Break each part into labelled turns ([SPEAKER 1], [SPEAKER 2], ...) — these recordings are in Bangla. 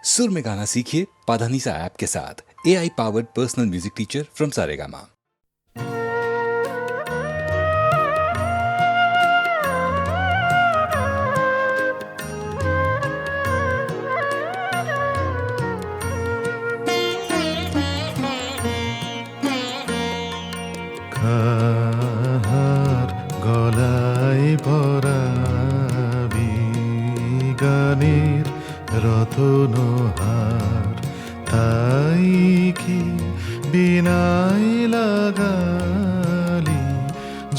[SPEAKER 1] सुर में गाना सीखिए पाधानीसा ऐप के साथ। AI powered personal music teacher from Saregama.
[SPEAKER 2] কাহার গলায় পরাবি গানের রতনহার, তাই কি বিনাই লাগালি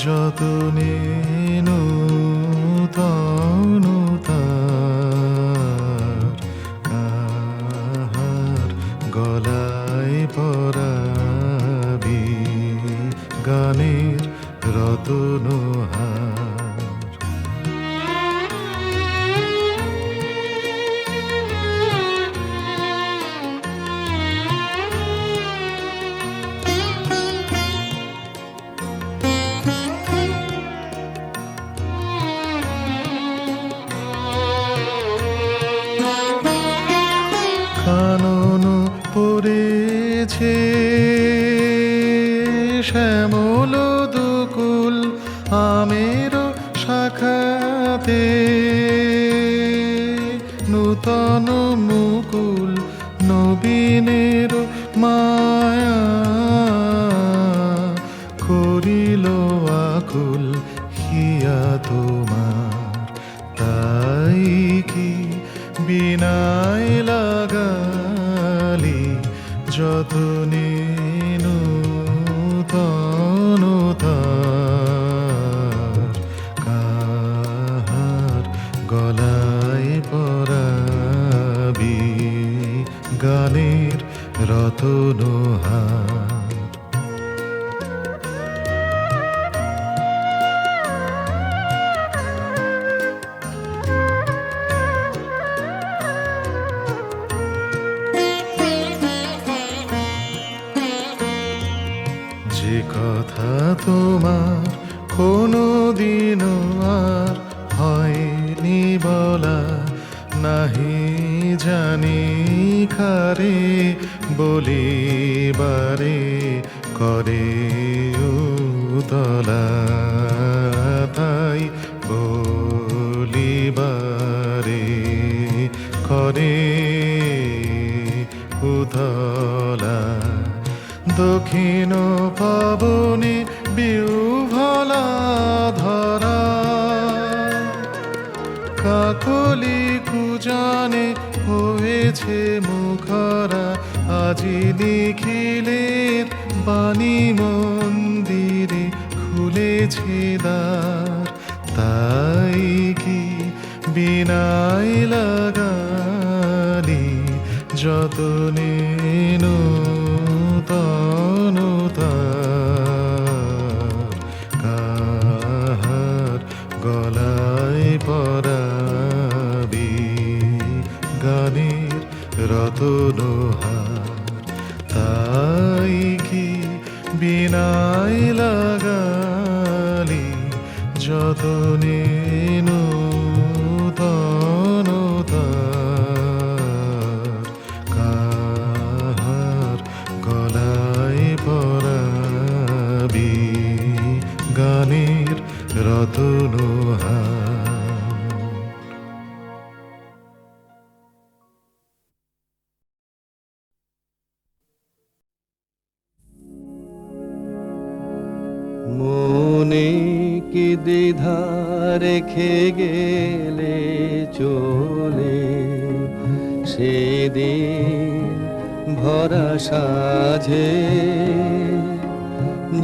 [SPEAKER 2] যতনে নূতন তার। কাহার গলায় পরাবি গানের রতনহার। কানন পড়েছে শ্যামল দুকুল আমের শাখাতে, নূতন মুকুল নবীনের মায়া করিল আকুল হিয়া তোমার। তাই কি বিনাই লাগালি যতনে নূতন তার। কাহার গলায় পরাবি গানের রতনহার। যে কথা তোমার কোনো দিনও আর হয়নি বলা, নাহি জানি কারে বলিবারে করে উতলা। তাই বলিবারে করে উতলা। দক্ষিণ পাবনে বিউভলা ধরা, কাকলি কুজানে হয়েছে মুখরা। আজি নিখিলের বাণী মন্দিরে খুলেছে দ্বার। তাই কি বিনাই লাগালি যতনে নূতন তার। কাহার গলায় পরাবি গানের রতনহার। তাই কি বিনাই লাগালি যতনে নূতন তার। কাহার গলায় পরাবি গানের রতনহার।
[SPEAKER 3] মনে কি দ্বিধা রেখে গেলে চলে, সেদিন ভরা সাঝে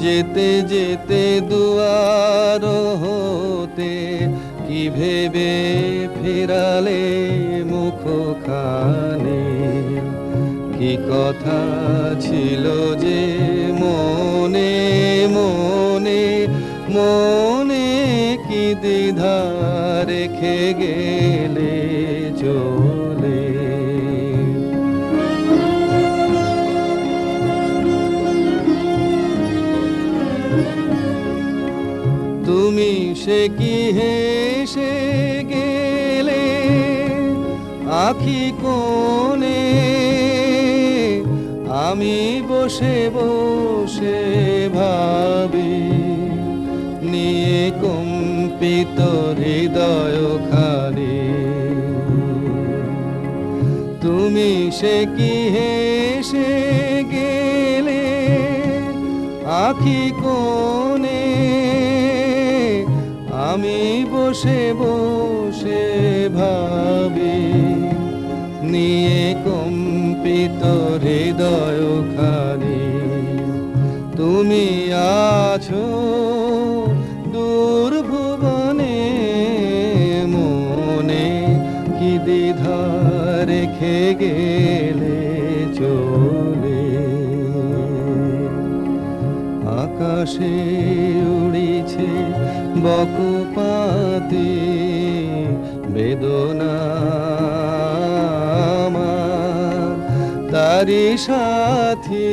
[SPEAKER 3] যেতে যেতে দুয়ার হতে কি ভেবে ফিরালে মুখখানে। কি কথা ছিল যে মনে মনে মনে, কি দ্বিধা রেখে গেলে চলে। তুমি সে কি হেসে গেলে আখি কোণে আমি বসে বসে ভাবি, নিয়ে কম্পিত হৃদয় খানি। তুমি সে কি হেসে গেলে আখি কোণে, আমি বসে বসে ভাবি, নিয়ে কম্পিত হৃদয় খানি। তুমি আছো দূর ভুবনে, মনে কি দ্বিধা রেখে গেলে চলে। আকাশে উড়িছে বকপাতি বেদনা আমার, তারি সাথী।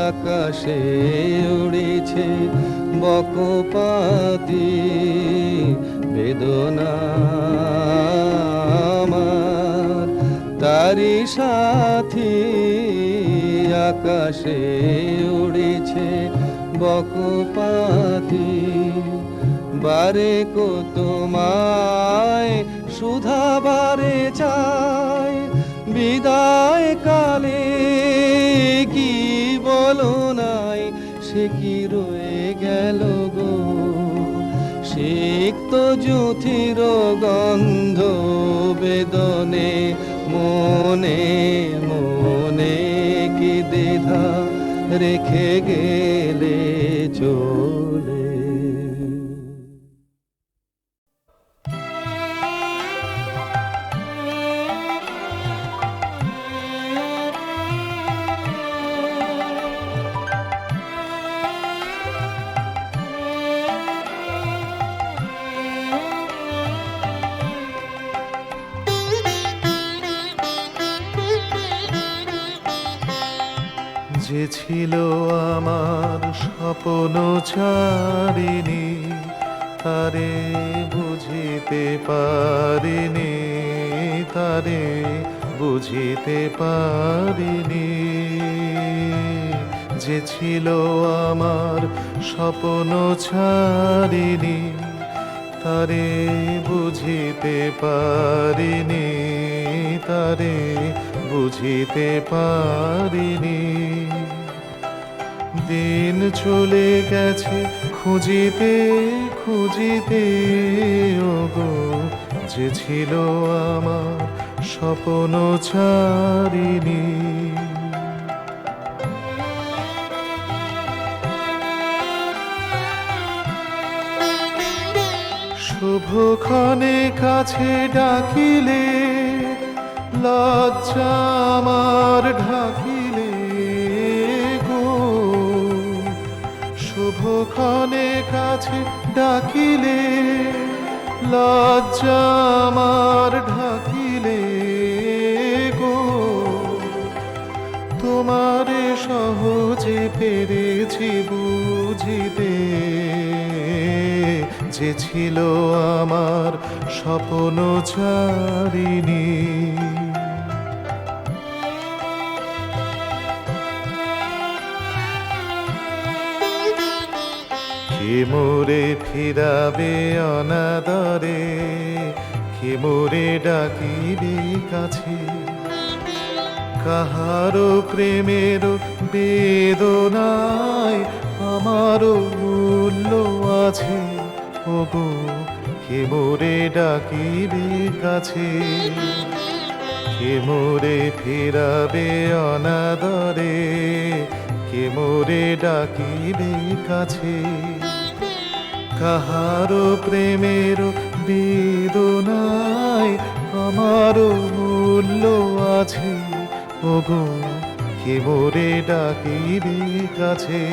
[SPEAKER 3] আকাশে উড়িছে বকপাতি বেদনা আমার, তারি সাথী। আকাশে উড়েছে বকপাতি। বারে কো তোমায় সুধা বারে চাই, বিদায় কালে কি বলো নাই, সে কি রয়ে গেল গো। সিক্ত জ্যোতির গন্ধ বেদনে, মনে মনে কি দ্বিধা রেখে গেলে চলে।
[SPEAKER 2] যে ছিল আমার স্বপ্ন ছাড়িনি, তারে বুঝিতে পারিনি, তারে বুঝিতে পারিনি। যে ছিল আমার স্বপ্ন ছাড়িনি, তারে বুঝিতে পারিনি, তারে বুঝিতে পারিনি। দিন চলে গেছে খুঁজিতে খুঁজিতে, ওগো যে ছিল আমার স্বপ্ন ছাড়িনি। শুভক্ষণে কাছে ডাকিলে, লজ্জা আমার ঢাকিলে গো। শুভক্ষণে কাছে ডাকিলে, লজ্জা আমার ঢাকিলে গো। তোমারে সহজে পেরেছি বুঝিতে, যে ছিল আমার স্বপ্ন ছাড়িনি। কে মোরে ফিরাবে অনাদরে, কে মোরে ডাকিবে কাছে। কাহারো প্রেমের বেদনায় আমারও মূল্য আছে, ওগো কে মোরে ডাকিবে কাছে। কে মোরে ফিরাবে অনাদরে, কে মোরে ডাকিবে কাছে। কাহারো প্রেমের বেদনায় আমারও মূল্য আছে, ওগো কে মোরে ডাকিবে কাছে।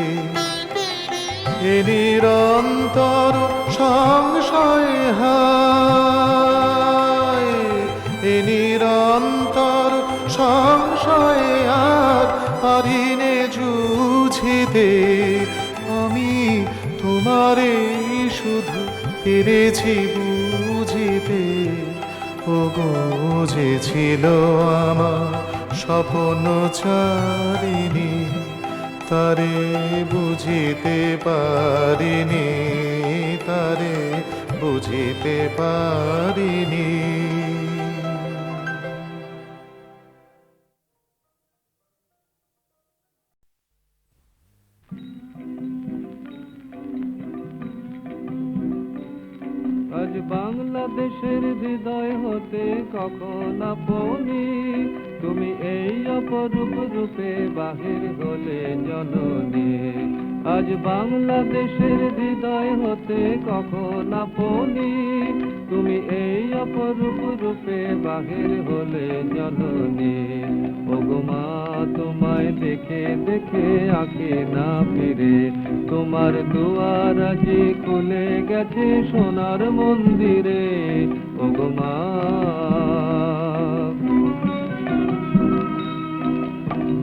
[SPEAKER 2] এ নিরন্তর সংশয় হায়, এ নিরন্তর সংশয় আর পারিনে জুঝিতে। আমি তোমারে শুধু পেরেছি বুঝিতে, ওগো যে ছিল আমার স্বপ্ন চারিণী, তারে বুঝিতে পারিনি, তারে বুঝিতে পারিনি।
[SPEAKER 3] আজ বাংলাদেশের হৃদয় হতে কখন আপনি তুমি এই অপরূপ রূপে বাহির হলে জননী। আজ বাংলাদেশের হৃদয় হতে কখন আপনি তুমি এই অপরূপ রূপে বাহির হলে জননী। ওগো মা তোমায় দেখে দেখে আঁখি না ফিরে, তোমার দুয়ার আজি খুলে গেছে সোনার মন্দিরে। ওগো মা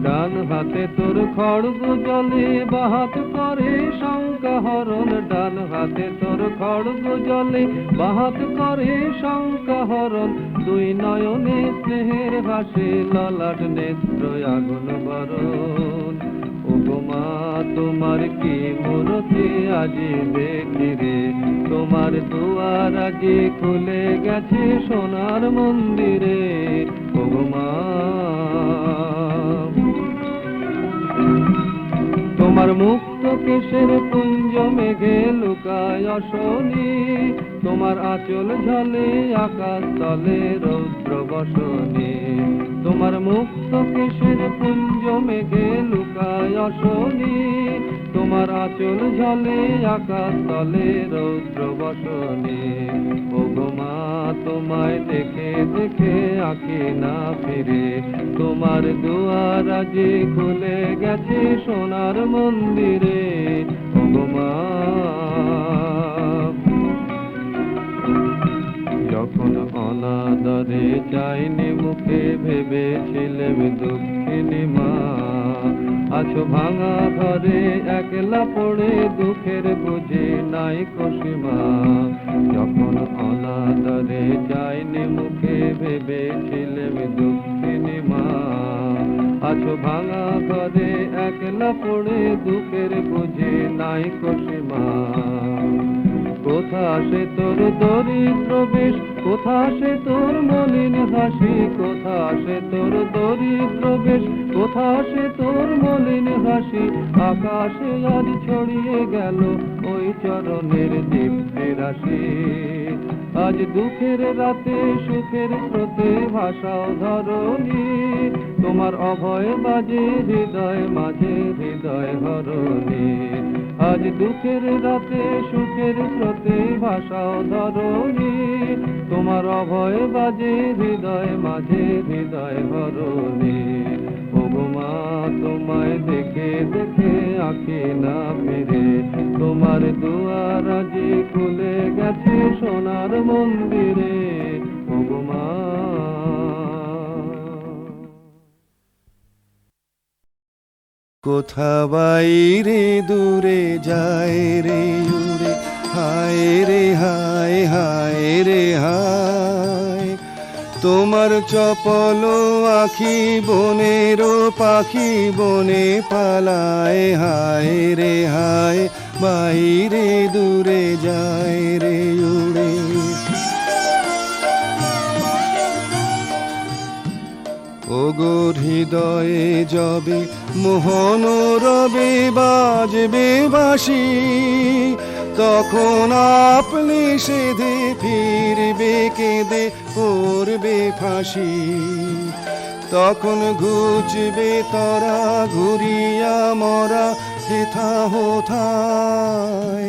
[SPEAKER 3] ডান হাতে তোর খড়গ জলে বাহাত করে শঙ্কা হরণ, ডান হাতে তোর খড়গ জলে বাহাত করে শঙ্কা হরণ। দুই নয়নে স্নেহের ভাসে ললাট নেত্র আগুন বরণ। ওগো মা তোমার কি মূরতি আজি দেখি রে, তোমার দুয়ার আজি খুলে গেছে সোনার মন্দিরে। ওগো মা তোমার মুক্ত কেশের পুঞ্জ মেঘে লুকায় অশনি, তোমার আঁচল ঝলে আকাশ তলে রৌদ্র বসনে। তোমার মুক্ত কেশের পুঞ্জ মেঘে লুকায় অশনি, তোমার আঁচল ঝলে আকাশ তলে রৌদ্র বসনে। ওগো মা তোমায় দেখে দেখে আঁখি না ফিরে, তোমার দুয়ার আজি খুলে গেছে সোনার মন্দিরে। ওগো মা যখন অনাদরে চাইনি মুখে ভেবেছিলেম দুঃখিনী মা, আছো ভাঙা ঘরে একলা পড়ে দুঃখের বুঝি নাই কসীমা। যখন অনাদরে চাইনি মুখে ভেবেছিলেম দুঃখিনী মা, আছো ভাঙা ঘরে একলা পড়ে দুঃখের বুঝি নাই কসীমা। কোথা সে তোর দরিদ্র বেশ, কোথা সে তোর মলিন হাসি, কোথা সে তোর দরিদ্র বেশ, কোথা সে তোর মলিন হাসি। আকাশে আজ ছড়িয়ে গেল ওই চরণের দীপ্তি রাশি। আজ দুঃখের রাতে সুখের স্রোতে ভাষাও ধরণী, তোমার অভয় বাজে হৃদয় মাঝে হৃদয় হরণী। আজ দুঃখের রাতে সুখের স্রোতে ভাষাও ধরণী, তোমার অভয় বাজে হৃদয় মাঝে হৃদয় হরণী। ওগো মা তোমায় দেখে দেখে আঁখি না ফিরে, তোমার দুয়ার আজি খুলে গেছে সোনার মন্দিরে। ওগো মা
[SPEAKER 4] কোথা বাইরে দূরে যায় রে উড়ে, হায় রে হায় হায় রে হায়। তোমার চপল আখি বনের পাখি বনে পালায়, হায় রে হায় বাইরে দূরে যায় রে উড়ে। ওগো হৃদয়ে যবে মোহন রবে বাজবে বাঁশি, তখন আপনি সেধে ফিরবে কেঁদে করবে ফাঁসি। তখন ঘুচবে তরা ঘুরিয়া মরা হেথা হোথায়।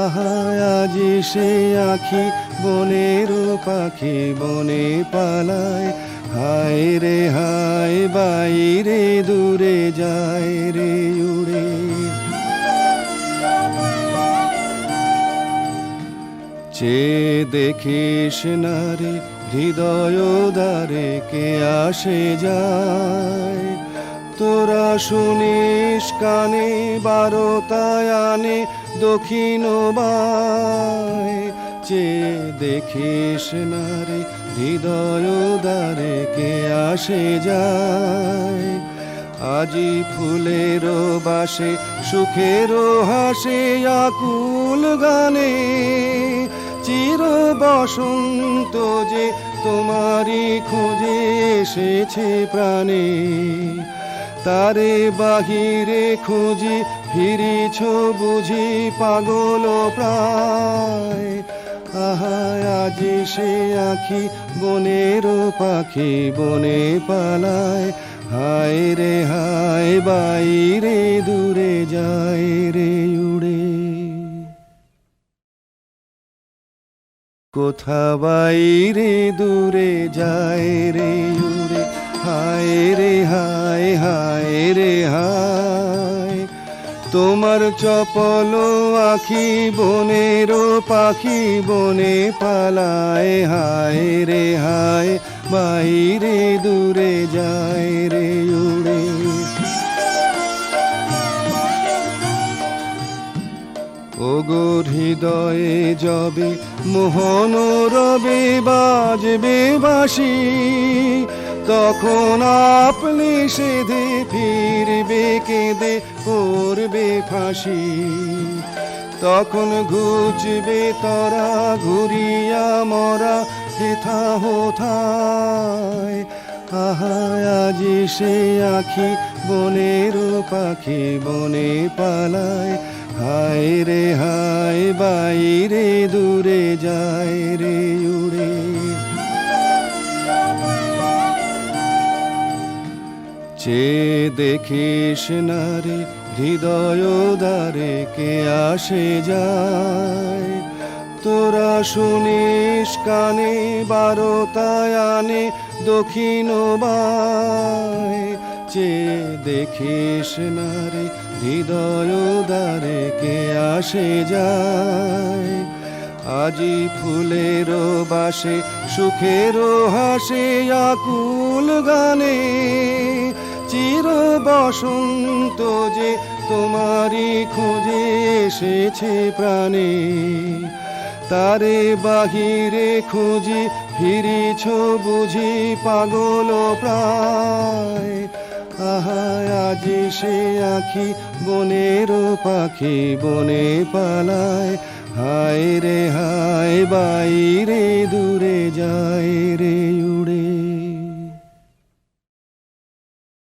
[SPEAKER 4] আহা আজি সে আখি বনের পাখি বনে পালায়, হায় রে হায় বাইরে দূরে যায় রে উড়ে। চেয়ে দেখিস না রে হৃদয় দ্বারে কে আসে যায়, তোরা শুনিস কানে বারোটায় আনে দক্ষিণ বায়। চেয়ে দেখিস না রে হৃদয় দ্বারে কে আসে যায়। আজি ফুলের বাসে সুখের হাসে আকুল গানে, চির বসন্ত যে তোমারই খুঁজে এসেছে প্রাণে। তারে বাহিরে খুঁজি ফিরিছ বুঝি পাগল প্রায়। আহা আজি সে আখি বনের পাখি বনে পালায়। হায় রে হায় বাইরে দূরে যায় রে উড়ে। কোথা বাইরে দূরে যায় রে উড়ে। হায় রে হায় হায় রে হায়, তোমার চপল আখি বনের পাখি বনে পালায়। হায় রে হায় বাইরে দূরে যায় রে উড়ে। ওগো হৃদয়ে যবে মোহন রবে বাজবে বাঁশি, তখন আপনি সেধে ফিরবে কেঁদে করবে ফাঁসি। তখন ঘুচবে তরা ঘুরিয়া মরা হেথা হোথায়। আহা আজি সে আখি বনের পাখি বনে পালায়। হায় রে হায় বাইরে দূরে যায় রে উড়ে। চে দেখিস না রে হৃদয় দ্বারে কে আসে যায়। তোরা শুনিস কানে বারোটায় আনে দক্ষিণ বায়। চে দেখিস না রে হৃদয় দ্বারে কে আসে যায়। আজি ফুলের বাসে সুখের হাসে আকুল গানে, চির বসন্ত যে তোমারই খুঁজে এসেছে প্রাণে। তারে বাহিরে খুঁজি ফিরিছ বুঝি পাগল প্রায়। আহা আজি সে আখি বনের পাখি বনে পালায়। হায় রে হায় বাইরে দূরে যায় রে উড়ে।